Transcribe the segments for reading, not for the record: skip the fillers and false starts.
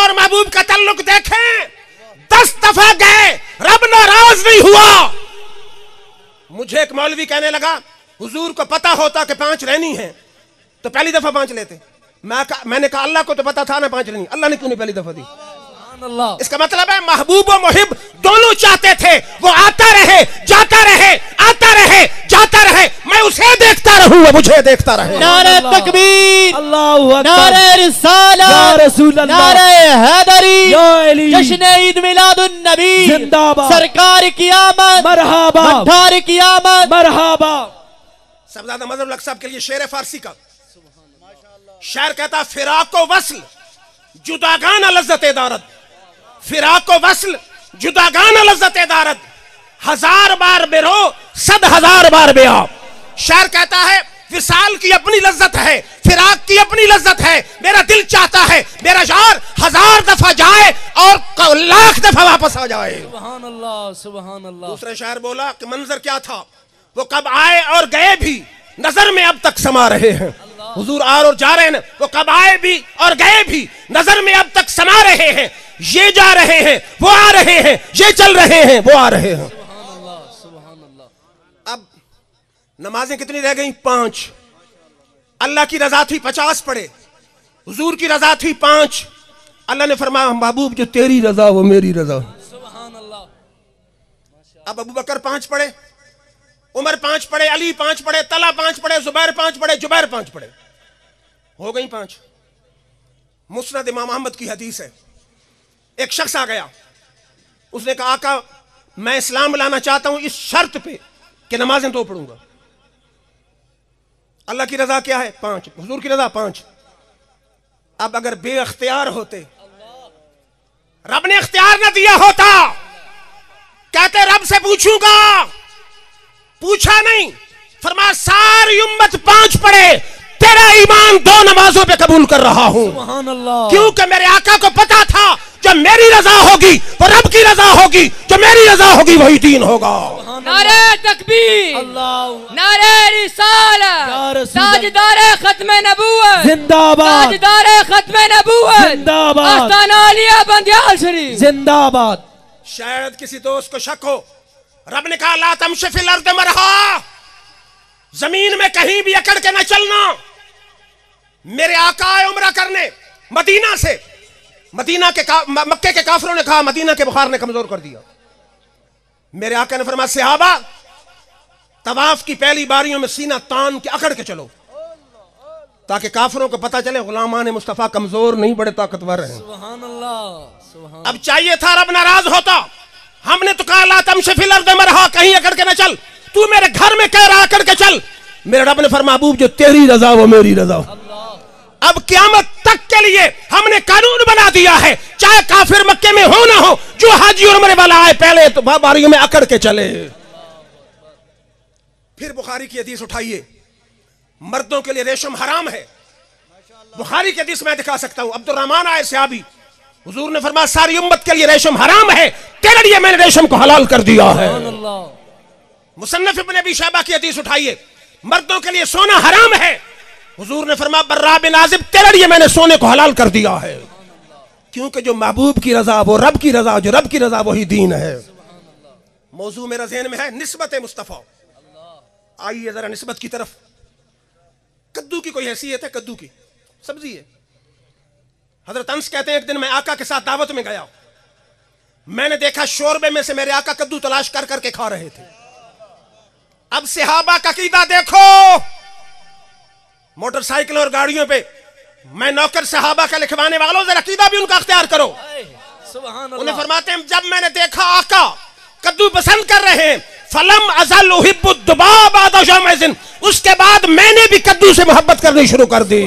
और महबूब का ताल्लुक देखें, 10 दफा गए, रब नाराज नहीं हुआ। मुझे एक मौलवी कहने लगा, हुजूर को पता होता कि 5 रहनी है तो पहली दफा 5 लेते। मैंने कहा अल्लाह को तो पता था ना 5 रहनी, अल्लाह ने क्यों नहीं पहली दफा दी? इसका मतलब है महबूब और मुहिब दोनों चाहते थे वो आता रहे, जाता रहे, आता रहे, जाता रहे, मैं उसे देखता रहूं, वो मुझे देखता रहे। नारे तकबीर, अल्लाहु अकबर, नारे रिसालत, या रसूल अल्लाह, नारे हैदरी, या अली, जश्न ईद मिलादुन नबी जिंदाबाद, सरकार की आमद मरहबा, भट्टार की आमद मरहबा। सबजादा मजहब लक साहब के लिए शेर फारसी का शायर कहता, फिराको वस्ल जुदागाना लज्जत दारत, फिराको वस्ल जुदागाना लज्जत दारत, 1000 बार बेरो 100,000 बार बेआ। शायर कहता है विसाल की अपनी लज्जत है, फिराक की अपनी लज्जत है, मेरा दिल चाहता है मेरा यार 1000 दफा जाए और लाख दफा वापस आ जाए। सुभान अल्लाह, सुभान अल्लाह। दूसरा शायर बोला कि मंजर क्या था, वो कब आए और गए भी नजर में अब तक समा रहे हैं। हुजूर आ और जा रहे हैं, वो कब आए भी और गए भी नजर में अब तक समा रहे हैं। ये जा रहे हैं, वो आ रहे हैं, ये चल रहे हैं, वो आ रहे हैं। अब नमाजें कितनी रह गई? 5। अल्लाह की रजा थी 50 पढ़े, हुजूर की रजा थी 5। अल्लाह ने फरमाया महबूब जो तेरी रजा वो मेरी रजा। अब अबू बकर 5 पढ़े, उमर 5 पढ़े, अली 5 पढ़े, तला 5 पढ़े, जुबैर 5 पढ़े, जुबैर 5 पढ़े, हो गई 5। मुस्नद इमाम अहमद की हदीस है, एक शख्स आ गया, उसने कहा आका मैं इस्लाम लाना चाहता हूं इस शर्त पे कि नमाजें 2 पढ़ूंगा। अल्लाह की रजा क्या है? 5, हुजूर की रजा 5। अब अगर बेअख्तियार होते, रब ने इख्तियार ना दिया होता, कहते रब से पूछूंगा, पूछा नहीं, फरमाया सारी उम्मत 5 पढ़े, तेरा ईमान 2 नमाजों पे कबूल कर रहा हूं। सुभान अल्लाह। क्योंकि मेरे आका को पता था जो मेरी रजा होगी वो रब की रजा होगी, जो मेरी रजा होगी वही दीन होगा। नारे तकबीर, नारे रिसालत, ताजदारे खत्मे नबूवत जिंदाबाद, ताजदारे खत्मे नबूवत जिंदाबाद, आस्ताना आलिया बंदियाल शरीफ जिंदाबाद। शायद किसी दोस्त को शक हो, रब ने कहा ला तमशी फिल अर्द मरहा, जमीन में कहीं भी अकड़ के न चलना। मेरे आका आए उम्रा करने मदीना से, मक्के के काफिरों ने कहा मदीना के बुखार ने कमजोर कर दिया। मेरे आका ने फरमाया सहाबा तवाफ की पहली बारियों में सीना तान के अकड़ के चलो, ताकि काफिरों को पता चले गुलामान मुस्तफा कमजोर नहीं बड़े ताकतवर हैं। सुभान अल्लाह, सुभान। अब चाहिए था रब नाराज होता, हमने तो कहा ला तमशी फिल अर्द मरहा, कहीं अकड़ के न चल, तू मेरे घर में कह रहा अकड़ के चल। मेरे रब ने फरमाया महबूब जो तेरी रजा वो मेरी रजा। अब क़यामत तक के लिए हमने कानून बना दिया है, चाहे काफिर मक्के में हो ना हो, जो हाजी और उम्रे वाला आए पहले तो बारियों में अकड़ के चले। फिर बुखारी की हदीस उठाइए, मर्दों के लिए रेशम हराम है। बुखारी की हदीस मैं दिखा सकता हूं, अब्दुर्रहमान आए सहाबी, हुजूर ने फरमाया सारी उम्मत के लिए रेशम हराम है, तेरे लिए मैंने रेशम को हलाल कर दिया है। मुसन्नफ इब्न अबी शैबा की हदीस उठाइए, मर्दों के लिए सोना हराम है, हुजूर ने फरमाया बर्रा बिन आजिब तेरे लिए मैंने सोने को हलाल कर दिया है। क्योंकि जो महबूब की रजा वो रब की रजा, जो रब की रजा वही दीन है। मौजू मेरा ज़हन में है निस्बत मुस्तफ़ा। आइए जरा निस्बत की तरफ। कद्दू की कोई हैसियत है? कद्दू की सब्जी है। हजरत अंस कहते हैं एक दिन मैं आका के साथ दावत में गया, मैंने देखा शोरबे में से मेरे आका कद्दू तलाश कर करके खा रहे थे। अब सहाबा का कीदा देखो, मोटरसाइकिल और गाड़ियों पे मैं नौकर सहाबा का लिखवाने वालों, जरा कीदा भी उनका अख्तियार करो। उन्हें फरमाते हैं जब मैंने देखा आका कद्दू पसंद कर रहे हैं, फलम अज़ल उहिब्बु दुबाब आदा शमैज़िन, उसके बाद मैंने भी कद्दू से मोहब्बत करनी शुरू कर दी।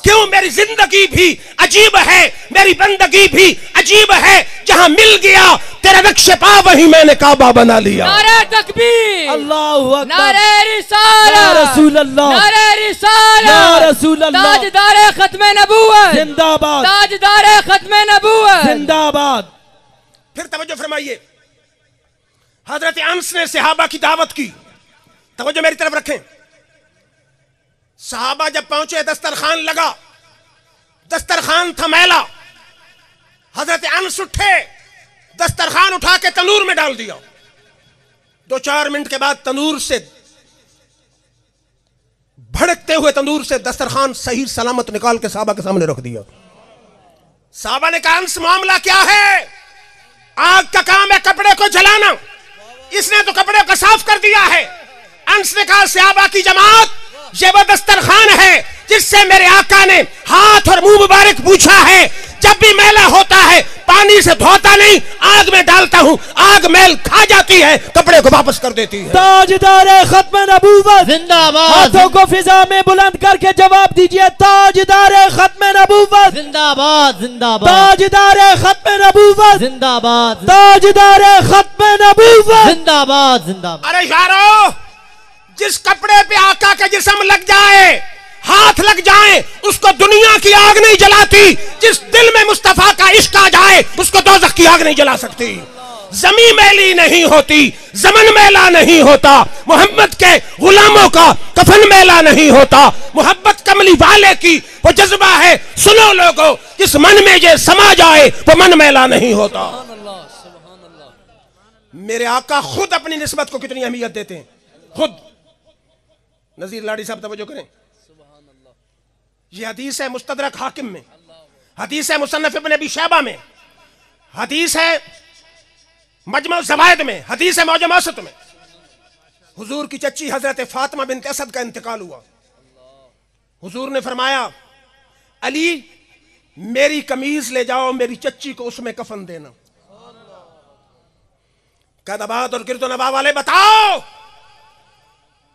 क्यों? मेरी जिंदगी भी अजीब है, मेरी बंदगी भी अजीब है, जहां मिल गया तेरा नक्शे पा वहीं मैंने काबा बना लिया। नारे तकबीर, अल्लाहु अकबर, नारे रिसालत, या रसूल अल्लाह, नारे रिसालत, या रसूल अल्लाह, ताजदारे खत्मे नबूवत जिंदाबाद, ताजदारे खत्मे नबूवत जिंदाबाद। फिर तवज्जो फरमाइए, हजरत अंस ने सहाबा की दावत की, तवज्जो मेरी तरफ रखें। सहाबा जब पहुंचे दस्तरखान लगा, दस्तरखान था मैला, अंस उठे, दस्तरखान उठा के तंदूर में डाल दिया। 2-4 मिनट के बाद तंदूर से, भड़कते हुए तंदूर से दस्तरखान सही सलामत निकाल के साहबा के सामने रख दिया। साहबा ने कहा, अंस मामला क्या है? आग का काम है कपड़े को जलाना, इसने तो कपड़े को साफ कर दिया है। अंस ने कहा, सहाबा की जमात, ये वो दस्तरखान है जिससे मेरे आका ने हाथ और मुंह मुबारक पूछा है। जब भी मैला होता है पानी से धोता नहीं, आग में डालता हूँ, आग मैल खा जाती है, कपड़े को वापस कर देती है। ताजदार खत्म नबूवत जिंदाबाद। हाथों को फिजा में बुलंद करके जवाब दीजिए, ताजदार खत्म नबूवत जिंदाबाद जिंदाबाद। ताजदार खत्म नबूवत जिंदाबाद ताजदार खत्म नबूवत जिंदाबाद जिंदाबाद। अरे यारो, जिस कपड़े पे आका का जिस्म लग जाए, हाथ लग जाए, उसको दुनिया की आग नहीं जलाती। जिस दिल में मुस्तफा का इश्क आ जाए, उसको दोज़ख की आग नहीं जला सकती। जमीन मैली नहीं होती, जमन मैला नहीं होता, मोहम्मद के गुलामों का कफन मैला नहीं होता। मोहब्बत कमली वाले की वो जज्बा है, सुनो लोगों, जिस मन में ये समा जाए वो मन मैला नहीं होता। मेरे आका खुद अपनी निस्बत को कितनी अहमियत देते हैं, खुद। नजीर लाड़ी साहब तवज्जो करें, ये हदीस है मुस्तदरक हाकिम में, हदीस है मुसन्नफ इब्न अबी शैबा में, हदीस है मजमू ज़वाइद में, हदीस है मौजम औसत में। हुजूर की चच्ची हजरत फातिमा बिन्त असद का इंतकाल हुआ। हुजूर ने फरमाया, अली मेरी कमीज ले जाओ, मेरी चच्ची को उसमें कफन देना। कदबात और गिरदो नवा वाले बताओ,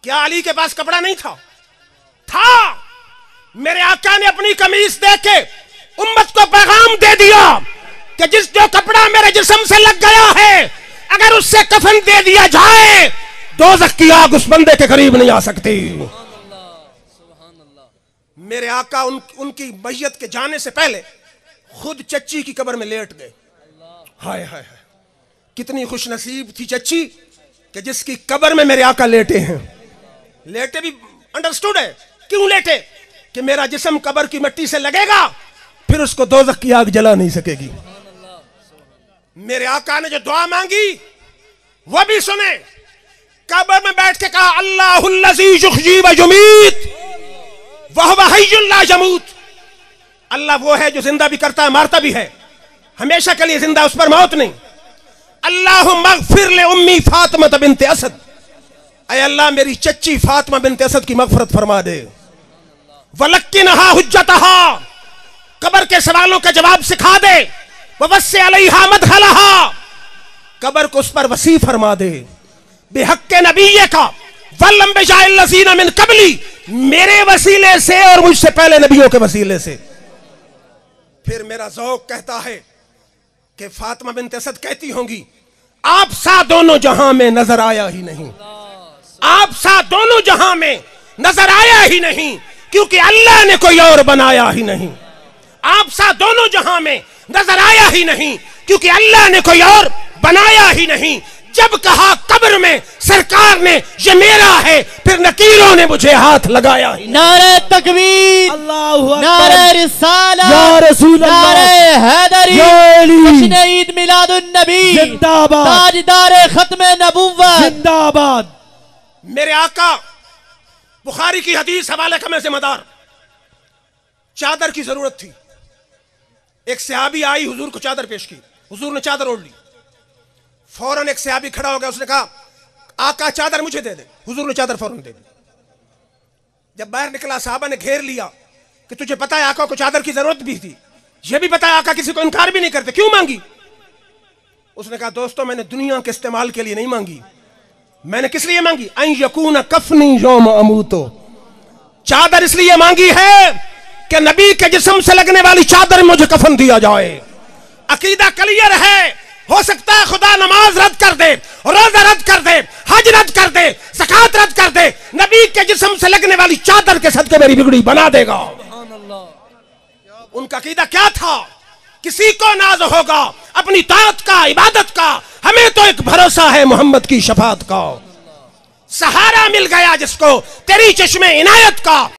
क्या अली के पास कपड़ा नहीं था? था। मेरे आका ने अपनी कमीज दे के उम्मत को पैगाम दे दिया कि जिस जो कपड़ा मेरे जिस्म से लग गया है, अगर उससे कफन दे दिया जाए, दोज़ख की आग उस बंदे के करीब नहीं आ सकती। मेरे आका उनकी मैयत के जाने से पहले खुद चच्ची की कब्र में लेट गए। हाय हाय हाय, कितनी खुशनसीब थी चच्ची कि जिसकी कब्र में मेरे आका लेटे हैं। लेटे भी अंडरस्टूड है, क्यों लेटे? कि मेरा जिस्म कब्र की मिट्टी से लगेगा, फिर उसको दोज़ख की आग जला नहीं सकेगी। मेरे आका ने जो दुआ मांगी वो भी सुने। कब्र में बैठ के कहा, अल्लाहुल्लज़ी युहयी व युमीत व हुवा हय्युन ला यमूत। अल्लाह वो है जो जिंदा भी करता है, मारता भी है, हमेशा के लिए जिंदा, उस पर मौत नहीं। अल्लाहुम्मा अग़फ़िर ले उम्मी फातिमा बिन्त असद। ऐ अल्लाह मेरी चच्ची फातिमा बिन्त असद की मग़फ़िरत फरमा दे। वलक्किनहा हुज्जतहा, कब्र के सवालों का जवाब सिखा दे। ववस्सि अलैहा मदखलहा, कब्र को उस पर वसी फरमा दे। बिहक्के नबिय्य का वल अंबियाइल लज़ीना मिन क़ब्ली, मेरे वसीले से और मुझसे पहले नबियों के वसीले से। फिर मेरा ज़ौक़ कहता है कि फातिमा बिन्त असद कहती होंगी, आप सा दोनों जहां में नजर आया ही नहीं, आप सा दोनों जहां में नजर आया ही नहीं, क्योंकि अल्लाह ने कोई और बनाया ही नहीं। आप सा दोनों जहां में नजर आया ही नहीं, क्योंकि अल्लाह ने कोई और बनाया ही नहीं। जब कहा कब्र में सरकार ने ये मेरा है, फिर नकीरों ने मुझे हाथ लगाया ही। नारे तकबीर, अल्लाहु अकबर, नारे रिसालत, या रसूल अल्लाह, नारे हैदरी, या अली, जश्न ईद मिलादुन नबी, जिंदाबाद, ताजदार खत्म नबुव्वत जिंदाबाद। मेरे आका बुखारी की हदीस हवाले का मैं जिम्मेदार। चादर की जरूरत थी, एक सहाबी आई, हुजूर को चादर पेश की, हुजूर ने चादर ओढ़ ली। फौरन एक सहाबी खड़ा हो गया, उसने कहा, आका चादर मुझे दे दे। हुजूर ने चादर फौरन दे दी। जब बाहर निकला, साहबा ने घेर लिया कि तुझे पता है आका को चादर की जरूरत भी थी, यह भी पता है आका किसी को इनकार भी नहीं करते, क्यों मांगी? उसने कहा, दोस्तों मैंने दुनिया के इस्तेमाल के लिए नहीं मांगी, मैंने किस लिए मांगी? अन यकून कफनी यौम अमूतो, चादर इसलिए मांगी है कि नबी के जिस्म से लगने वाली चादर में मुझे कफन दिया जाए। अकीदा क्लियर है। हो सकता है खुदा नमाज रद्द कर दे, रोजा रद्द कर दे, हज रद्द कर दे, ज़कात रद्द कर दे, नबी के जिस्म से लगने वाली चादर के सदके मेरी बिगड़ी बना देगा। उनका अकीदा क्या था? किसी को नाज होगा अपनी ताकत का, इबादत का, हमें तो एक भरोसा है मोहम्मद की शफाअत का। सहारा मिल गया जिसको तेरी चश्मे इनायत का।